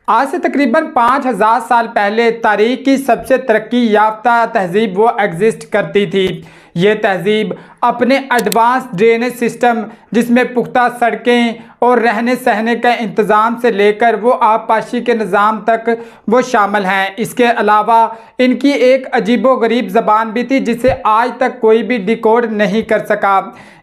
आज से तकरीबन 5000 साल पहले तारीख की सबसे तरक्की याफ्ता तहजीब वो एग्जिस्ट करती थी। ये तहजीब अपने एडवांस ड्रेनेज सिस्टम, जिसमें पुख्ता सड़कें और रहने सहने का इंतज़ाम से लेकर वो आबपाशी के निज़ाम तक वो शामिल हैं। इसके अलावा इनकी एक अजीबोगरीब ज़बान भी थी जिसे आज तक कोई भी डिकोड नहीं कर सका।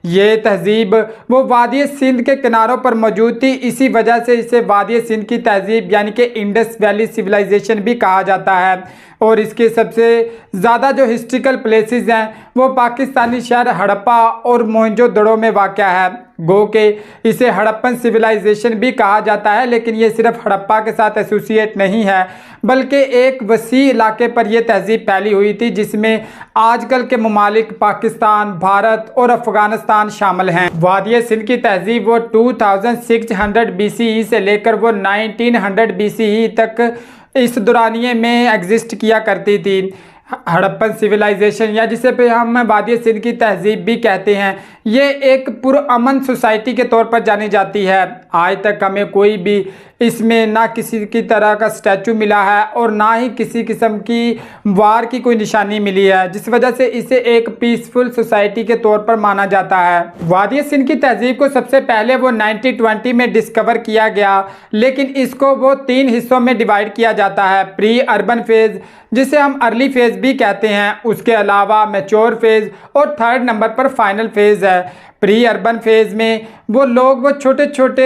ये तहजीब वो वादी सिंध के किनारों पर मौजूद थी। इसी वजह से इसे वादी सिंध की तहजीब यानी कि इंडस वैली सिविलाइजेशन भी कहा जाता है। और इसके सबसे ज़्यादा जो हिस्ट्रिकल प्लेसेस हैं वो पाकिस्तानी शहर हड़प्पा और मोहनजोदड़ो में वाक़या है। गो के इसे हड़प्पन सिविलाइजेशन भी कहा जाता है, लेकिन ये सिर्फ हड़प्पा के साथ एसोसिएट नहीं है बल्कि एक वसी इलाके पर यह तहजीब फैली हुई थी जिसमें आजकल के ममालिक पाकिस्तान, भारत और अफगानिस्तान शामिल हैं। वादी सिंध की तहजीब वो 2600 BCE से लेकर वो 1900 BCE तक इस दौरानिए में एग्जिस्ट किया करती थी। हड़प्पन सिविलाइजेशन या जिसे पे हम वादी सिंध की तहजीब भी कहते हैं, ये एक पुरअमन सोसाइटी के तौर पर जानी जाती है। आज तक हमें कोई भी इसमें ना किसी की तरह का स्टैचू मिला है और ना ही किसी किस्म की वार की कोई निशानी मिली है, जिस वजह से इसे एक पीसफुल सोसाइटी के तौर पर माना जाता है। वादी सिंध की तहजीब को सबसे पहले वो 1920 में डिस्कवर किया गया, लेकिन इसको वो 3 हिस्सों में डिवाइड किया जाता है। प्री अर्बन फेज़, जिसे हम अर्ली फेज़ भी कहते हैं, उसके अलावा मैच्योर फेज़ और 3rd नंबर पर फाइनल फेज़ है। प्री अर्बन फेज़ में वो लोग वो छोटे छोटे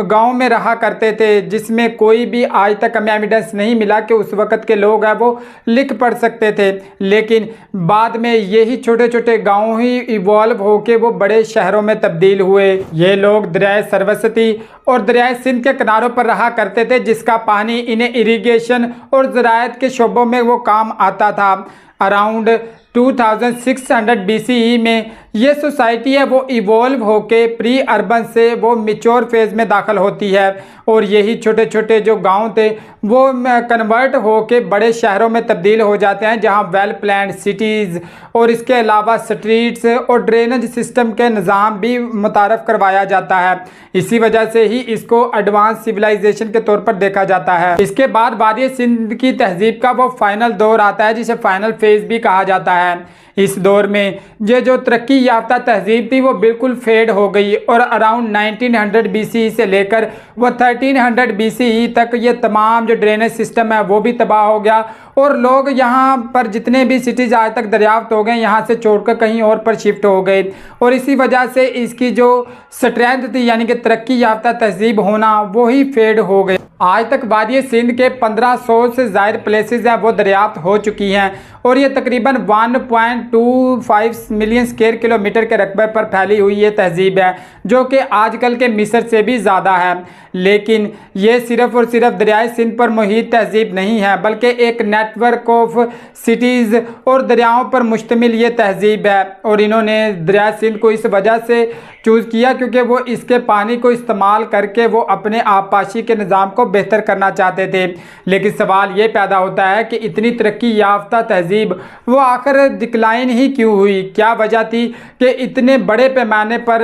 गांव में रहा करते थे, जिसमें कोई भी आज तक हमें एविडेंस नहीं मिला कि उस वक़्त के लोग हैं वो लिख पढ़ सकते थे। लेकिन बाद में यही छोटे छोटे गांव ही इवॉल्व होके वो बड़े शहरों में तब्दील हुए। ये लोग दरियाए सरस्वती और दरियाए सिंध के किनारों पर रहा करते थे, जिसका पानी इन्हें इरिगेशन और ज़राअत के शोबों में वो काम आता था। अराउंड 2600 BCE में ये सोसाइटी है वो इवॉल्व होके प्री अर्बन से वो मैच्योर फेज़ में दाखिल होती है और यही छोटे छोटे जो गांव थे वो कन्वर्ट होके बड़े शहरों में तब्दील हो जाते हैं, जहां वेल प्लान्ड सिटीज़ और इसके अलावा स्ट्रीट्स और ड्रेनेज सिस्टम के निज़ाम भी मुतारफ़ करवाया जाता है। इसी वजह से ही इसको एडवांस सिविलाइजेशन के तौर पर देखा जाता है। इसके बाद वादी सिंध की तहजीब का वो फाइनल दौर आता है जिसे फाइनल फेज़ भी कहा जाता है। इस दौर में ये जो तरक्की याफ्ता तहजीब थी वो बिल्कुल फेड हो गई और अराउंड 1900 BCE से लेकर वो 1300 BCE तक ये तमाम जो ड्रेनेज सिस्टम है वो भी तबाह हो गया और लोग यहाँ पर जितने भी सिटीज़ आज तक दरियाफ्त हो गए यहाँ से छोड़कर कहीं और पर शिफ्ट हो गए और इसी वजह से इसकी जो स्ट्रेंथ थी यानी कि तरक्की याफ्ता तहजीब होना वो ही फेड हो गए। आज तक वादी सिंध के 1500 से ज़ायद प्लेसेस हैं वो दरियाफ्त हो चुकी हैं और ये तकरीबन 1.25 मिलियन स्क्वायर किलोमीटर के रकबे पर फैली हुई ये तहजीब है, जो कि आजकल के मिस्र से भी ज़्यादा है। लेकिन ये सिर्फ़ और सिर्फ दरियाए सिंध पर मुहित तहजीब नहीं है, बल्कि एक नेटवर्क ऑफ सिटीज़ और दरियाओं पर मुश्तमिल ये तहजीब है। और इन्होंने दरियाए सिंध को इस वजह से चूज़ किया क्योंकि वो इसके पानी को इस्तेमाल करके वो अपने आबपाशी के निज़ाम को बेहतर करना चाहते थे। लेकिन सवाल ये पैदा होता है कि इतनी तरक्की याफ्ता तहजीब वो आखिर डिक्लाइन ही क्यों हुई? क्या वजह थी कि इतने बड़े पैमाने पर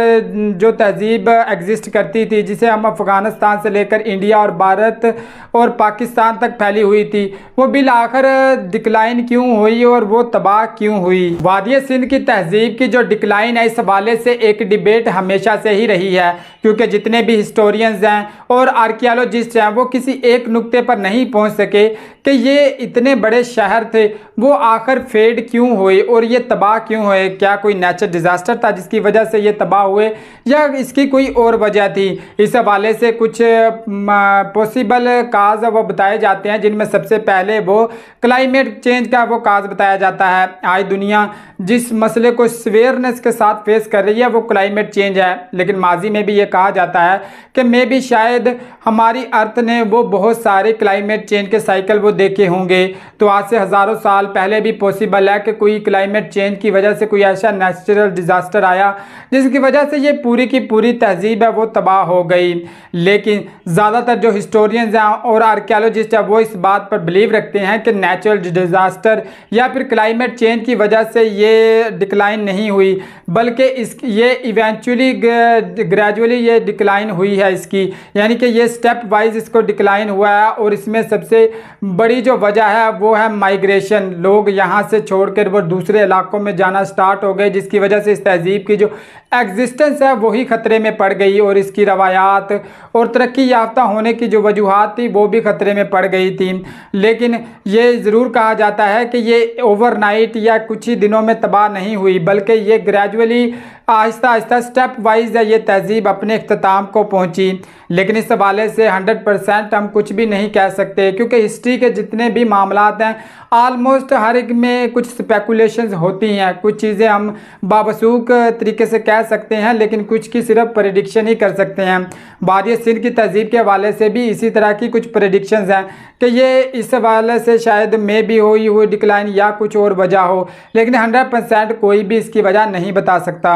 जो तहजीब एग्जिस्ट करती थी, जिसे हम अफ़गानिस्तान से लेकर इंडिया और भारत और पाकिस्तान तक फैली हुई थी, वो बिल आखिर डिक्लाइन क्यों हुई और वो तबाह क्यों हुई? वादी सिंध की तहजीब की जो डिक्लाइन है इस हवाले से एक डिबेट हमेशा से ही रही है, क्योंकि जितने भी हिस्टोरियंस हैं और आर्कियोलॉजिस्ट हैं वो किसी एक नुक्ते पर नहीं पहुंच सके कि ये इतने बड़े शहर थे वो आखिर फेड क्यों हुए और ये तबाह क्यों हुए। क्या कोई नेचुरल डिज़ास्टर था जिसकी वजह से ये तबाह हुए या इसकी कोई और वजह थी? इस हवाले से कुछ पॉसिबल काज वो बताए जाते हैं, जिनमें सबसे पहले वो क्लाइमेट चेंज का वो काज बताया जाता है। आज दुनिया जिस मसले को स्वेयरनेस के साथ फेस कर रही है वो क्लाइमेट चेंज है, लेकिन माजी में भी ये कहा जाता है कि मे भी शायद हमारी अर्थ ने वो बहुत सारे क्लाइमेट चेंज के साइकिल वो देखे होंगे। तो आज से हज़ारों साल पहले भी पॉसिबल है कि कोई क्लाइमेट चेंज की वजह से कोई ऐसा नेचुरल डिज़ास्टर आया जिसकी वजह से ये पूरी की पूरी तहजीब है वो तबाह हो गई। लेकिन ज़्यादातर जो हिस्टोरियंस हैं और आर्कियोलॉजिस्ट हैं वो इस बात पर बिलीव रखते हैं कि नेचुरल डिज़ास्टर या फिर क्लाइमेट चेंज की वजह से ये डिक्लाइन नहीं हुई, बल्कि ये इवेंचुअली एक्चुअली ग्रेजुअली ये डिक्लाइन हुई है इसकी, यानी कि ये स्टेप वाइज इसको डिक्लाइन हुआ है। और इसमें सबसे बड़ी जो वजह है वो है माइग्रेशन, लोग यहाँ से छोड़कर वो दूसरे इलाकों में जाना स्टार्ट हो गए, जिसकी वजह से इस तहजीब की जो एग्जिस्टेंस है वही ख़तरे में पड़ गई और इसकी रवायात और तरक्की याफ्ता होने की जो वजूहात थी वो भी ख़तरे में पड़ गई थी। लेकिन ये ज़रूर कहा जाता है कि ये ओवरनाइट या कुछ ही दिनों में तबाह नहीं हुई, बल्कि ये gradually Aahista Aahista step wise ये तहजीब अपने इख्तिताम को पहुंची। लेकिन इस हवाले से 100% हम कुछ भी नहीं कह सकते, क्योंकि हिस्ट्री के जितने भी मामलात हैं आलमोस्ट हर एक में कुछ स्पेकुलेशंस होती हैं। कुछ चीज़ें हम बावसूख तरीके से कह सकते हैं, लेकिन कुछ की सिर्फ प्रेडिक्शन ही कर सकते हैं। वादी सिंध की तहजीब के हवाले से भी इसी तरह की कुछ प्रेडिक्शंस हैं कि ये इस हवाले से शायद में भी हुई डिक्लाइन या कुछ और वजह हो, लेकिन 100% कोई भी इसकी वजह नहीं बता सकता।